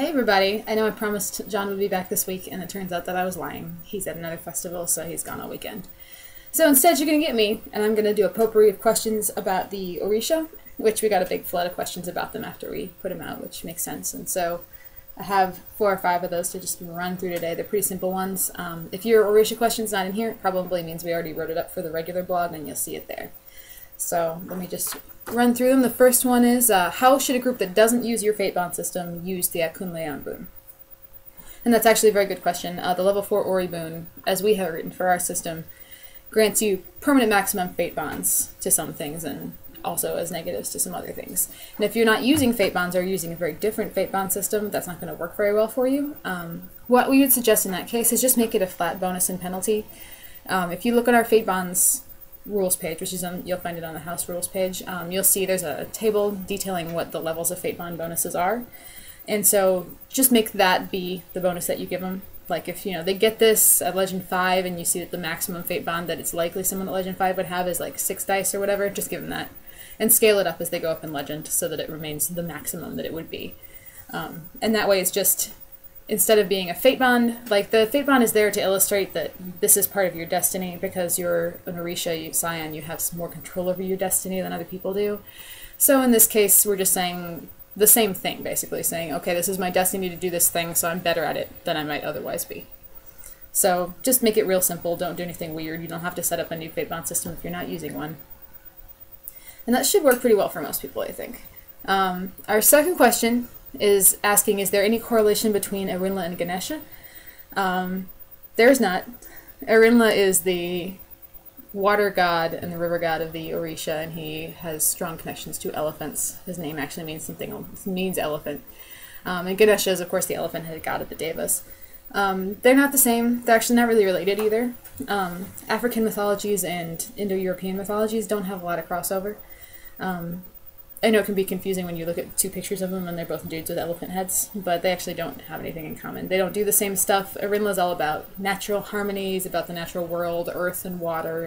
Hey everybody, I know I promised John would be back this week, and it turns out that I was lying. He's at another festival, so he's gone all weekend. So instead you're going to get me, and I'm going to do a potpourri of questions about the Orisha, which we got a big flood of questions about them after we put them out, which makes sense. And so I have 4 or 5 of those to just run through today. They're pretty simple ones. If your Orisha question's not in here, it probably means we already wrote it up for the regular blog, and you'll see it there. So let me just run through them. The first one is, how should a group that doesn't use your Fatebond system use the Akunleyan boon? And that's actually a very good question. The level 4 Ori boon, as we have it written for our system, grants you permanent maximum fate bonds to some things and also as negatives to some other things. And if you're not using fate bonds or using a very different fate bond system, that's not going to work very well for you. What we would suggest in that case is just make it a flat bonus and penalty. If you look at our fate bonds rules page, which is you'll find it on the house rules page, you'll see there's a table detailing what the levels of fate bond bonuses are, and so just make that be the bonus that you give them. Like if they get this at Legend 5 and you see that the maximum fate bond that it's likely someone at Legend 5 would have is like 6 dice or whatever, just give them that and scale it up as they go up in Legend so that it remains the maximum that it would be. And that way it's just, instead of being a fate bond, like the fate bond is there to illustrate that this is part of your destiny because you're an Orisha, Scion, you have some more control over your destiny than other people do. So in this case, we're just saying the same thing, basically saying, okay, this is my destiny to do this thing, so I'm better at it than I might otherwise be. So just make it real simple, don't do anything weird. You don't have to set up a new fate bond system if you're not using one. And that should work pretty well for most people, I think. Our second question is asking, is there any correlation between Erinle and Ganesha? There's not. Erinle is the water god and the river god of the Orisha, and he has strong connections to elephants. His name actually means something, means elephant. And Ganesha is, of course, the elephant-headed god of the Devas. They're not the same. They're actually not really related either. African mythologies and Indo-European mythologies don't have a lot of crossover. I know it can be confusing when you look at 2 pictures of them and they're both dudes with elephant heads, but they actually don't have anything in common. They don't do the same stuff. Erinle is all about natural harmonies, about the natural world, earth and water,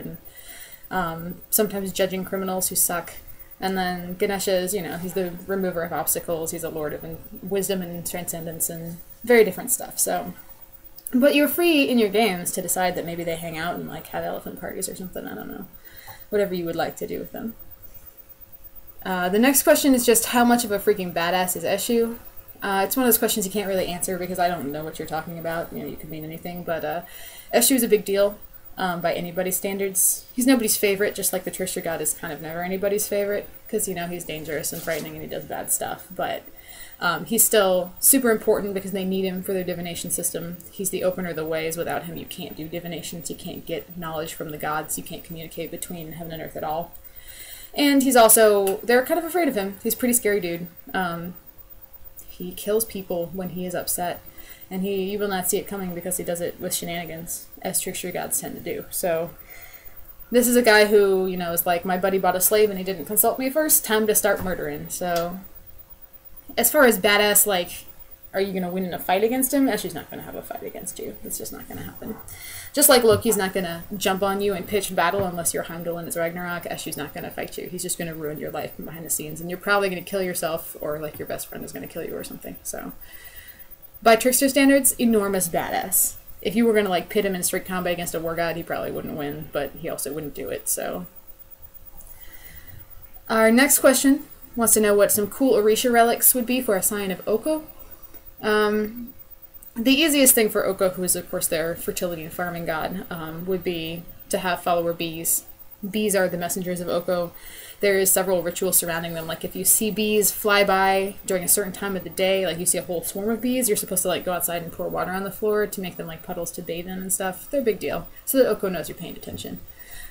and sometimes judging criminals who suck. And then Ganesha is, he's the remover of obstacles. He's a lord of wisdom and transcendence and very different stuff. So, but you're free in your games to decide that maybe they hang out and like have elephant parties or something. I don't know. Whatever you would like to do with them. The next question is just how much of a freaking badass is Eshu? It's one of those questions you can't really answer because I don't know what you're talking about. You could mean anything, but Eshu is a big deal by anybody's standards. He's nobody's favorite, just like the Trickster God is kind of never anybody's favorite because, he's dangerous and frightening and he does bad stuff. But he's still super important because they need him for their divination system. He's the opener of the ways. Without him, you can't do divinations. You can't get knowledge from the gods. You can't communicate between heaven and earth at all. And he's also, they're kind of afraid of him. He's a pretty scary dude. He kills people when he is upset, and you will not see it coming because he does it with shenanigans, as trickster gods tend to do. So this is a guy who, is like, my buddy bought a slave and he didn't consult me first, time to start murdering. So as far as badass, like, are you going to win in a fight against him? Eshu's not going to have a fight against you. It's just not going to happen. Just like Loki's not going to jump on you and pitch battle unless you're Heimdall and it's Ragnarok, Eshu's not going to fight you. He's just going to ruin your life from behind the scenes, and you're probably going to kill yourself, or like your best friend is going to kill you or something. So, by trickster standards, enormous badass. If you were going to like pit him in straight combat against a war god, he probably wouldn't win, but he also wouldn't do it. So, our next question wants to know what some cool Arisia relics would be for a Scion of Oko. The easiest thing for Oko, who is of course their fertility and farming god, would be to have follower bees. Bees are the messengers of Oko. There is several rituals surrounding them. Like if you see bees fly by during a certain time of the day, like you see a whole swarm of bees, you're supposed to like go outside and pour water on the floor to make them like puddles to bathe in and stuff. They're a big deal, so that Oko knows you're paying attention.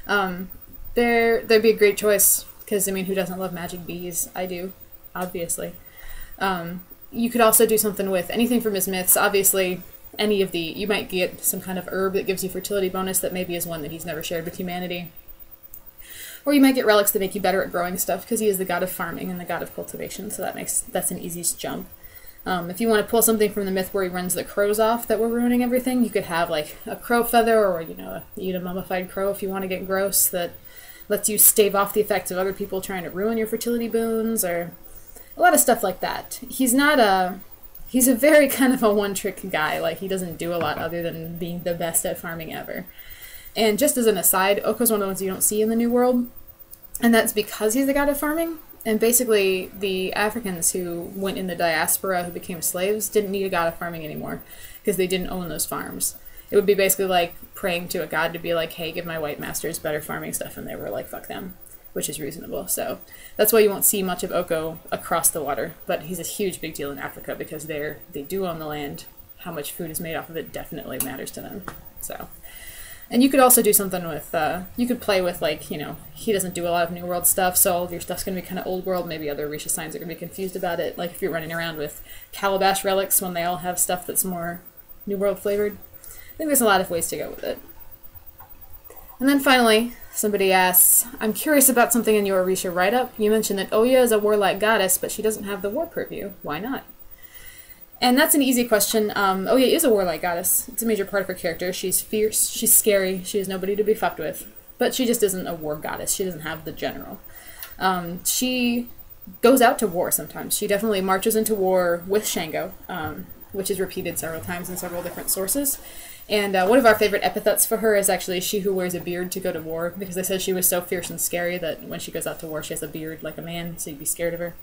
They'd be a great choice because who doesn't love magic bees? I do, obviously. You could also do something with anything from his myths. Obviously, you might get some kind of herb that gives you fertility bonus that maybe is one that he's never shared with humanity. Or you might get relics that make you better at growing stuff because he is the god of farming and the god of cultivation, so that's an easy jump. If you want to pull something from the myth where he runs the crows off that were ruining everything, you could have like a crow feather or, eat a mummified crow if you want to get gross that lets you stave off the effects of other people trying to ruin your fertility boons, or a lot of stuff like that. He's not He's a very kind of a one-trick guy. Like, he doesn't do a lot other than being the best at farming ever. And just as an aside, Oko's one of the ones you don't see in the New World, and that's because he's the god of farming. And basically, the Africans who went in the diaspora who became slaves didn't need a god of farming anymore because they didn't own those farms. It would be basically like praying to a god to be like, hey, give my white masters better farming stuff, and they were like, fuck them, which is reasonable. So that's why you won't see much of Oko across the water, but he's a huge big deal in Africa because they do own the land. How much food is made off of it definitely matters to them. So, and you could also do something with, you could play with, like, you know, he doesn't do a lot of New World stuff, so all of your stuff's going to be kind of Old World. Maybe other Orisha signs are going to be confused about it. Like if you're running around with Calabash Relics when they all have stuff that's more New World flavored. I think there's a lot of ways to go with it. And then finally, somebody asks, I'm curious about something in your Orisha write-up. You mentioned that Oya is a warlike goddess, but she doesn't have the war purview. Why not? And that's an easy question. Oya is a warlike goddess. It's a major part of her character. She's fierce, she's scary, she is nobody to be fucked with. But she just isn't a war goddess. She doesn't have the general. She goes out to war sometimes. She definitely marches into war with Shango, which is repeated several times in several different sources. And one of our favorite epithets for her is actually she who wears a beard to go to war, because they said she was so fierce and scary that when she goes out to war she has a beard like a man, so you'd be scared of her.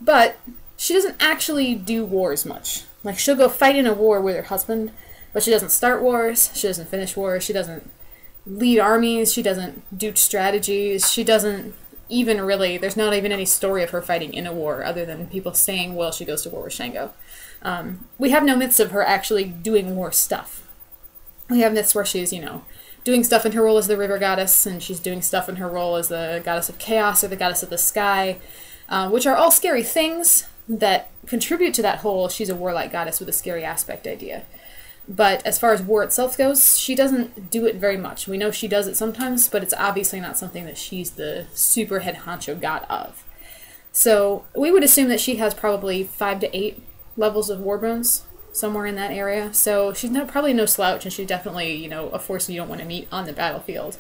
But she doesn't actually do wars much. Like, she'll go fight in a war with her husband, but she doesn't start wars, she doesn't finish wars, she doesn't lead armies, she doesn't do strategies, she doesn't even really, there's not even any story of her fighting in a war other than people saying, well, she goes to war with Shango. We have no myths of her actually doing war stuff. We have myths where she's, you know, doing stuff in her role as the river goddess, and she's doing stuff in her role as the goddess of chaos or the goddess of the sky, which are all scary things that contribute to that whole she's a warlike goddess with a scary aspect idea. But as far as war itself goes, she doesn't do it very much. We know she does it sometimes, but it's obviously not something that she's the super head honcho god of. So we would assume that she has probably 5 to 8 levels of war bones, somewhere in that area. So she's probably no slouch, and she's definitely, you know, a force you don't want to meet on the battlefield.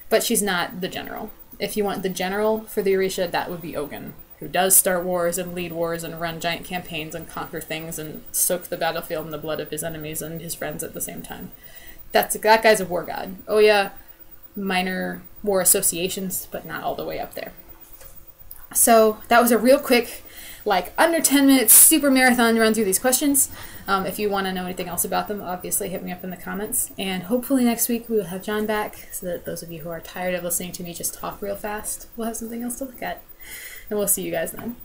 But she's not the general. If you want the general for the Orisha, that would be Ogun, who does start wars and lead wars and run giant campaigns and conquer things and soak the battlefield in the blood of his enemies and his friends at the same time. That guy's a war god. Oya, minor war associations, but not all the way up there. So that was a real quick, like, under 10 minutes, super marathon run through these questions. If you want to know anything else about them, obviously hit me up in the comments. And hopefully next week we will have John back, so that those of you who are tired of listening to me just talk real fast will have something else to look at. And we'll see you guys then.